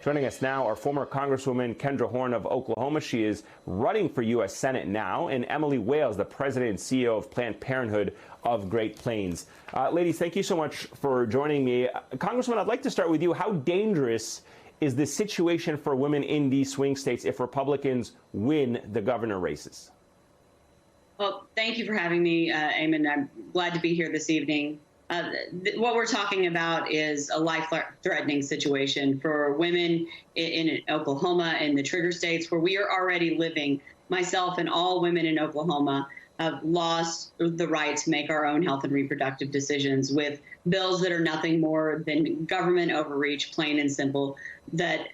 Joining us now are former Congresswoman Kendra Horn of Oklahoma. She is running for U.S. Senate now, and Emily Wales, the president and CEO of Planned Parenthood of Great Plains. Ladies, thank you so much for joining me. Congresswoman, I'd like to start with you. How dangerous is the situation for women in these swing states if Republicans win the governor races? Well, thank you for having me, Eamon. I'm glad to be here this evening. What we're talking about is a life-threatening situation for women in Oklahoma and the trigger states where we are already living. Myself and all women in Oklahoma have lost the right to make our own health and reproductive decisions with bills that are nothing more than government overreach, plain and simple, that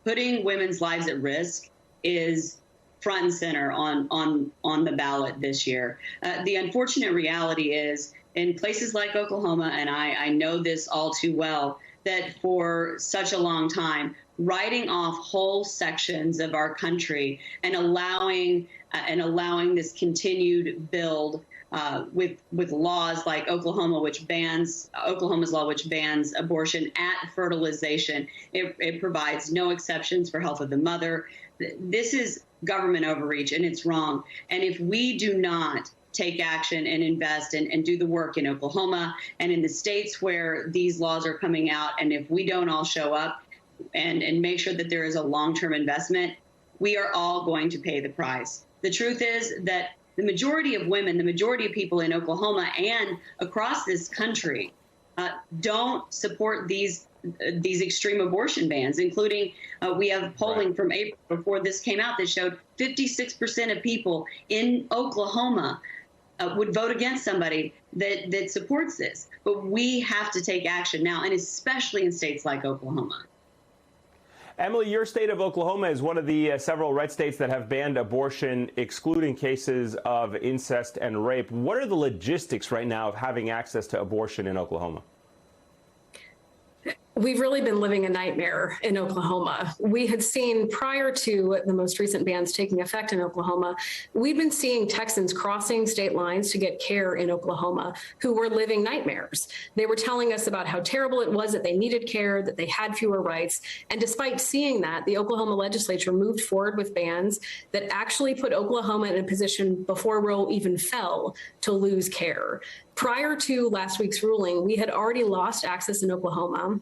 putting women's lives at risk is front and center on the ballot this year. The unfortunate reality is, in places like Oklahoma, and I know this all too well, that for such a long time, writing off whole sections of our country and allowing this continued build with laws like Oklahoma's law, which bans abortion at fertilization. It provides no exceptions for health of the mother. This is government overreach, and it's wrong. And if we do not take action and invest and do the work in Oklahoma and in the states where these laws are coming out, and if we don't all show up and make sure that there is a long-term investment, we are all going to pay the price. The truth is that the majority of women, the majority of people in Oklahoma and across this country don't support these extreme abortion bans, including we have polling from April before this came out that showed 56% of people in Oklahoma would vote against somebody that supports this. But we have to take action now, and especially in states like Oklahoma. Emily, your state of Oklahoma is one of the several red states that have banned abortion, excluding cases of incest and rape. What are the logistics right now of having access to abortion in Oklahoma? We've really been living a nightmare in Oklahoma. We had seen, prior to the most recent bans taking effect in Oklahoma, we've been seeing Texans crossing state lines to get care in Oklahoma who were living nightmares. They were telling us about how terrible it was, that they needed care, that they had fewer rights. And despite seeing that, the Oklahoma legislature moved forward with bans that actually put Oklahoma in a position before Roe even fell to lose care. Prior to last week's ruling, we had already lost access in Oklahoma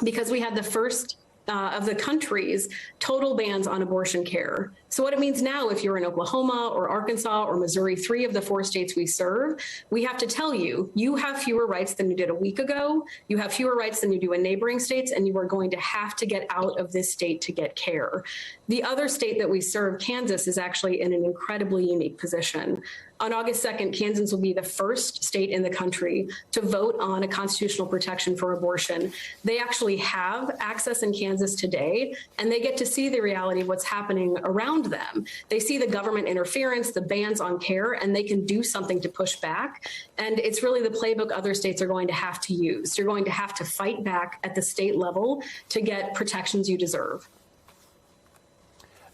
because we had the first of the country's total bans on abortion care. So what it means now, if you're in Oklahoma or Arkansas or Missouri, 3 of the 4 states we serve, we have to tell you, you have fewer rights than you did a week ago. You have fewer rights than you do in neighboring states, and you are going to have to get out of this state to get care. The other state that we serve, Kansas, is actually in an incredibly unique position. On August 2nd, Kansas will be the first state in the country to vote on a constitutional protection for abortion. They actually have access in Kansas today, and they get to see the reality of what's happening around them. They see the government interference, the bans on care, and they can do something to push back. And it's really the playbook other states are going to have to use. You're going to have to fight back at the state level to get protections you deserve.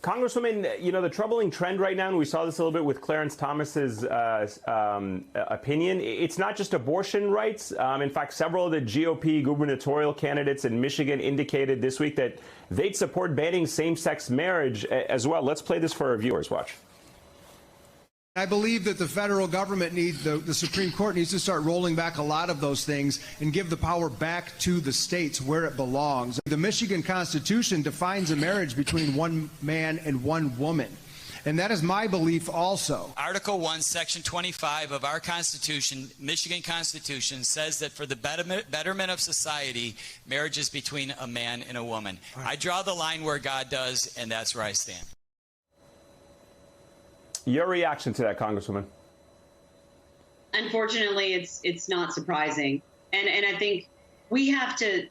Congresswoman, you know, the troubling trend right now, and we saw this a little bit with Clarence Thomas's opinion, it's not just abortion rights. In fact, several of the GOP gubernatorial candidates in Michigan indicated this week that they'd support banning same-sex marriage as well. Let's play this for our viewers. Watch. I believe that the federal government needs, the Supreme Court needs to start rolling back a lot of those things and give the power back to the states where it belongs. The Michigan Constitution defines a marriage between one man and one woman. And that is my belief also. Article 1, Section 25 of our Constitution, Michigan Constitution, says that for the betterment of society, marriage is between a man and a woman. Right. I draw the line where God does, and that's where I stand. Your reaction to that, Congresswoman? Unfortunately, it's not surprising, and I think we have to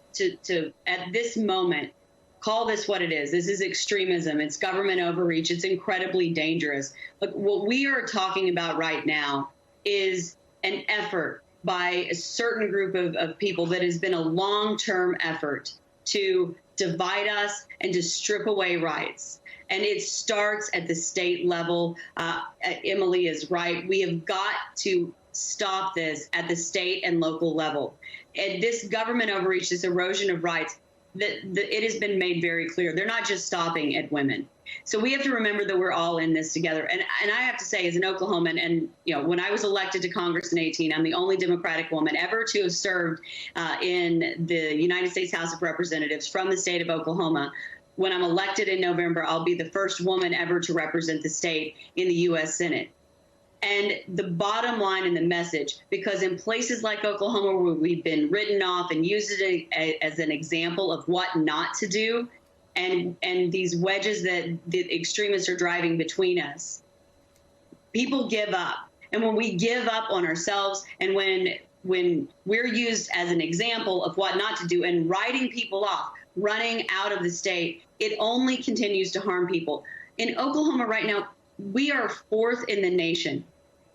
at this moment call this what it is. This is extremism. It's government overreach. It's incredibly dangerous. But what we are talking about right now is an effort by a certain group of people that has been a long-term effort to divide us and to strip away rights. And it starts at the state level. Emily is right. We have got to stop this at the state and local level. And this government overreach, this erosion of rights, it has been made very clear. They're not just stopping at women. So we have to remember that we're all in this together. And I have to say, as an Oklahoman, and when I was elected to Congress in 2018, I'm the only Democratic woman ever to have served in the United States House of Representatives from the state of Oklahoma. When I'm elected in November, I'll be the first woman ever to represent the state in the U.S. Senate. And the bottom line in the message, because in places like Oklahoma, where we've been written off and used it as an example of what not to do, and these wedges that the extremists are driving between us, people give up. And when we give up on ourselves, and when we're used as an example of what not to do and writing people off, running out of the state, it only continues to harm people. In Oklahoma right now, we are 4th in the nation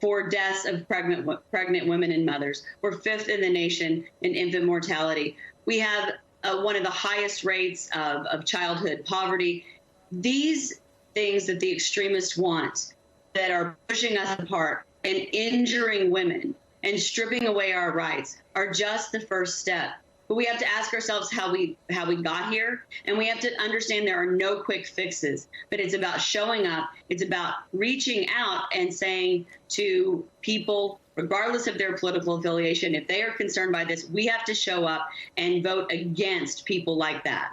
for deaths of pregnant women and mothers. We're 5th in the nation in infant mortality. We have one of the highest rates of childhood poverty. These things that the extremists want, that are pushing us apart and injuring women and stripping away our rights, are just the first step. But we have to ask ourselves how we got here, and we have to understand there are no quick fixes. But it's about showing up. It's about reaching out and saying to people, regardless of their political affiliation, if they are concerned by this, we have to show up and vote against people like that.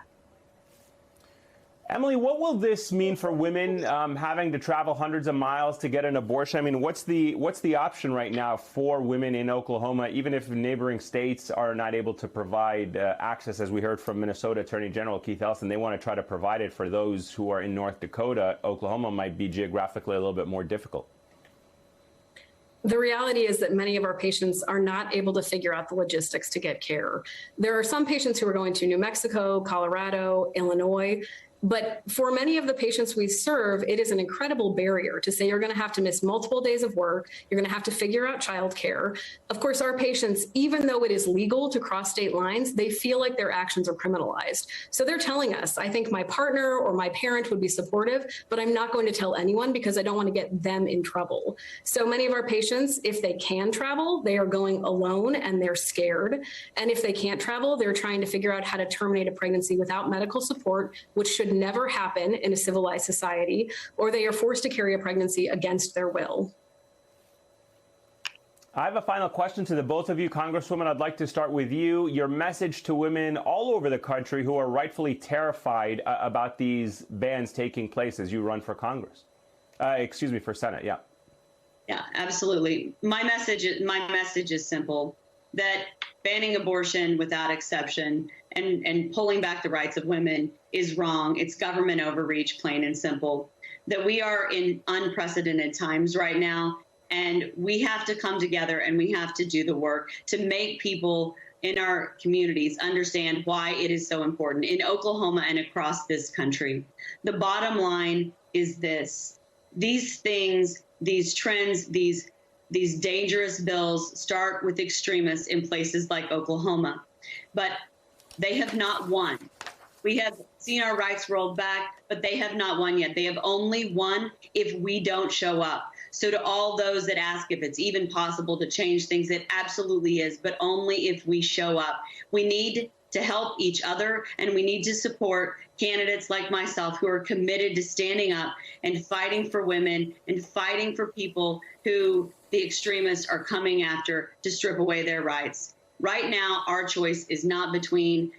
Emily, what will this mean for women having to travel hundreds of miles to get an abortion? I mean, what's the option right now for women in Oklahoma, even if neighboring states are not able to provide access, as we heard from Minnesota Attorney General Keith Ellison? They want to try to provide it for those who are in North Dakota. Oklahoma might be geographically a little bit more difficult. The reality is that many of our patients are not able to figure out the logistics to get care. There are some patients who are going to New Mexico, Colorado, Illinois. But for many of the patients we serve, it is an incredible barrier to say you're going to have to miss multiple days of work. You're going to have to figure out childcare. Of course, our patients, even though it is legal to cross state lines, they feel like their actions are criminalized. So they're telling us, I think my partner or my parent would be supportive, but I'm not going to tell anyone because I don't want to get them in trouble. So many of our patients, if they can travel, they are going alone and they're scared. And if they can't travel, they're trying to figure out how to terminate a pregnancy without medical support, which should never happen in a civilized society, or they are forced to carry a pregnancy against their will. I have a final question to the both of you. Congresswoman, I'd like to start with you. Your message to women all over the country who are rightfully terrified about these bans taking place as you run for Congress. For Senate, yeah. Yeah, absolutely. My message is simple, that banning abortion without exception and pulling back the rights of women is wrong. It's government overreach, plain and simple. That we are in unprecedented times right now, and we have to come together and we have to do the work to make people in our communities understand why it is so important in Oklahoma and across this country. The bottom line is this: these things, these trends, these dangerous bills start with extremists in places like Oklahoma, but they have not won. We have seen our rights rolled back, but they have not won yet. They have only won if we don't show up. So to all those that ask if it's even possible to change things, it absolutely is, but only if we show up. We need to help each other, and we need to support candidates like myself who are committed to standing up and fighting for women and fighting for people who the extremists are coming after to strip away their rights. Right now, our choice is not between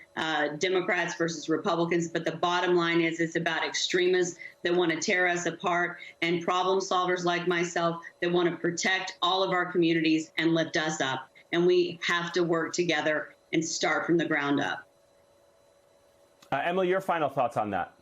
Democrats versus Republicans, but the bottom line is it's about extremists that want to tear us apart and problem solvers like myself that want to protect all of our communities and lift us up. And we have to work together and start from the ground up. Emily, your final thoughts on that?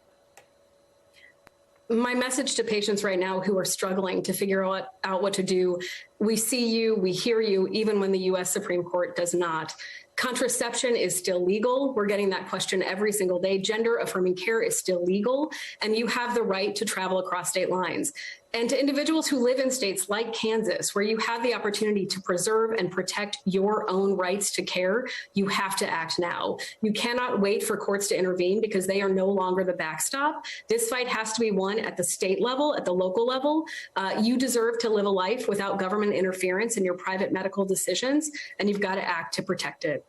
My message to patients right now who are struggling to figure out what to do: we see you, we hear you, even when the U.S. Supreme Court does not. Contraception is still legal. We're getting that question every single day. Gender affirming care is still legal, and you have the right to travel across state lines. And to individuals who live in states like Kansas, where you have the opportunity to preserve and protect your own rights to care, you have to act now. You cannot wait for courts to intervene because they are no longer the backstop. This fight has to be won at the state level, at the local level. You deserve to live a life without government interference in your private medical decisions, and you've got to act to protect it.